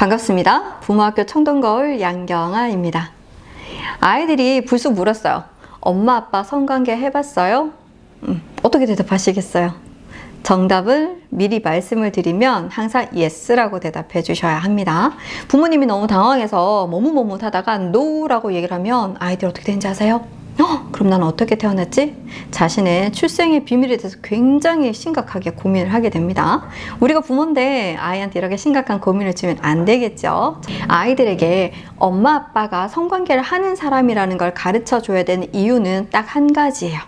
반갑습니다. 부모학교 청동거울 양경아입니다. 아이들이 불쑥 물었어요. 엄마 아빠 성관계 해봤어요? 어떻게 대답하시겠어요? 정답을 미리 말씀을 드리면 항상 yes라고 대답해 주셔야 합니다. 부모님이 너무 당황해서 머뭇머뭇하다가 no라고 얘기를 하면 아이들 어떻게 되는지 아세요? 그럼 나는 어떻게 태어났지? 자신의 출생의 비밀에 대해서 굉장히 심각하게 고민을 하게 됩니다. 우리가 부모인데 아이한테 이렇게 심각한 고민을 주면 안 되겠죠. 아이들에게 엄마 아빠가 성관계를 하는 사람이라는 걸 가르쳐 줘야 되는 이유는 딱 한 가지예요.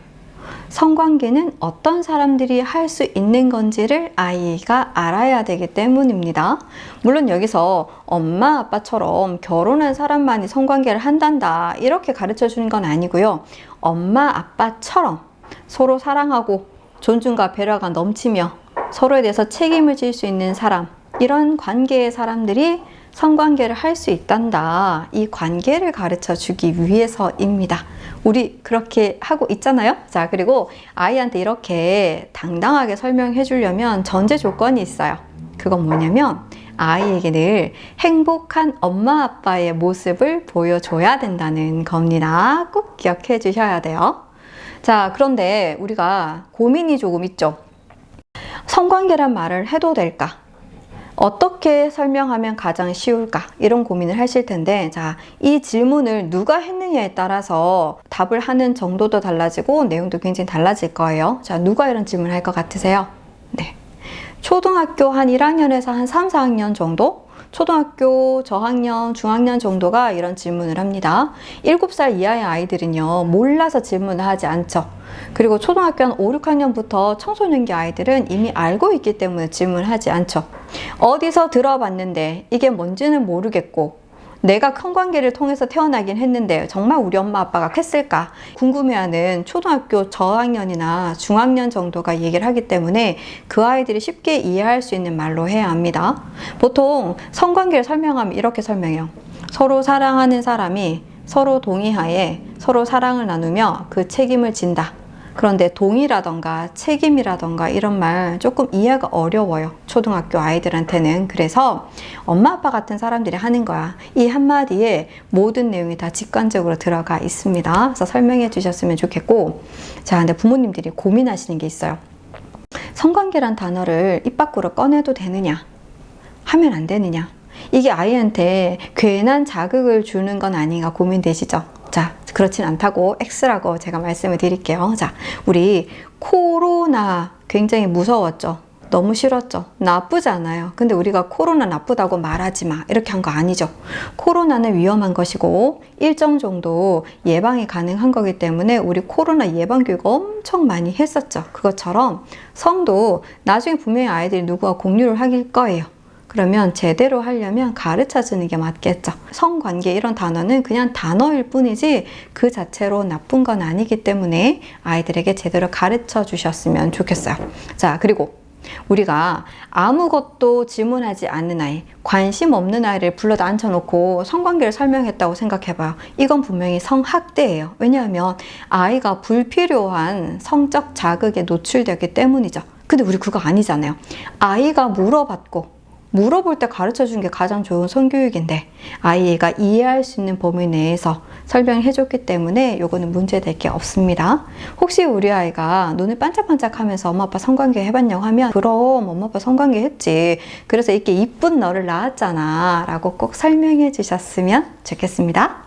성관계는 어떤 사람들이 할 수 있는 건지를 아이가 알아야 되기 때문입니다. 물론 여기서 엄마 아빠처럼 결혼한 사람만이 성관계를 한단다 이렇게 가르쳐 주는 건 아니고요. 엄마 아빠처럼 서로 사랑하고 존중과 배려가 넘치며 서로에 대해서 책임을 질 수 있는 사람, 이런 관계의 사람들이 성관계를 할 수 있단다. 이 관계를 가르쳐 주기 위해서입니다. 우리 그렇게 하고 있잖아요. 자, 그리고 아이한테 이렇게 당당하게 설명해 주려면 전제 조건이 있어요. 그건 뭐냐면 아이에게 늘 행복한 엄마 아빠의 모습을 보여줘야 된다는 겁니다. 꼭 기억해 주셔야 돼요. 자, 그런데 우리가 고민이 조금 있죠. 성관계란 말을 해도 될까? 어떻게 설명하면 가장 쉬울까? 이런 고민을 하실 텐데, 자, 이 질문을 누가 했느냐에 따라서 답을 하는 정도도 달라지고 내용도 굉장히 달라질 거예요. 자, 누가 이런 질문을 할 것 같으세요? 네. 초등학교 한 1학년에서 한 3, 4학년 정도? 초등학교 저학년, 중학년 정도가 이런 질문을 합니다. 7살 이하의 아이들은요, 몰라서 질문을 하지 않죠. 그리고 초등학교 한 5, 6학년부터 청소년기 아이들은 이미 알고 있기 때문에 질문을 하지 않죠. 어디서 들어봤는데 이게 뭔지는 모르겠고 내가 성관계를 통해서 태어나긴 했는데 정말 우리 엄마 아빠가 했을까 궁금해하는 초등학교 저학년이나 중학년 정도가 얘기를 하기 때문에 그 아이들이 쉽게 이해할 수 있는 말로 해야 합니다. 보통 성관계를 설명하면 이렇게 설명해요. 서로 사랑하는 사람이 서로 동의하에 서로 사랑을 나누며 그 책임을 진다. 그런데 동의라던가 책임이라던가 이런 말 조금 이해가 어려워요. 초등학교 아이들한테는. 그래서 엄마 아빠 같은 사람들이 하는 거야. 이 한마디에 모든 내용이 다 직관적으로 들어가 있습니다. 그래서 설명해 주셨으면 좋겠고, 자, 근데 부모님들이 고민하시는 게 있어요. 성관계란 단어를 입 밖으로 꺼내도 되느냐? 하면 안 되느냐? 이게 아이한테 괜한 자극을 주는 건 아닌가 고민되시죠? 자, 그렇진 않다고 X라고 제가 말씀을 드릴게요. 자, 우리 코로나 굉장히 무서웠죠? 너무 싫었죠? 나쁘지 않아요. 근데 우리가 코로나 나쁘다고 말하지 마 이렇게 한 거 아니죠. 코로나는 위험한 것이고 일정 정도 예방이 가능한 거기 때문에 우리 코로나 예방 교육 엄청 많이 했었죠. 그것처럼 성도 나중에 분명히 아이들이 누구와 공유를 할 거예요. 그러면 제대로 하려면 가르쳐 주는 게 맞겠죠. 성관계 이런 단어는 그냥 단어일 뿐이지 그 자체로 나쁜 건 아니기 때문에 아이들에게 제대로 가르쳐 주셨으면 좋겠어요. 자, 그리고 우리가 아무것도 질문하지 않는 아이, 관심 없는 아이를 불러다 앉혀놓고 성관계를 설명했다고 생각해봐요. 이건 분명히 성학대예요. 왜냐하면 아이가 불필요한 성적 자극에 노출되었기 때문이죠. 근데 우리 그거 아니잖아요. 아이가 물어볼 때 가르쳐 준 게 가장 좋은 성교육인데 아이가 이해할 수 있는 범위 내에서 설명해 줬기 때문에 요거는 문제될 게 없습니다. 혹시 우리 아이가 눈을 반짝반짝 하면서 엄마 아빠 성관계 해봤냐고 하면 그럼 엄마 아빠 성관계 했지. 그래서 이렇게 이쁜 너를 낳았잖아 라고 꼭 설명해 주셨으면 좋겠습니다.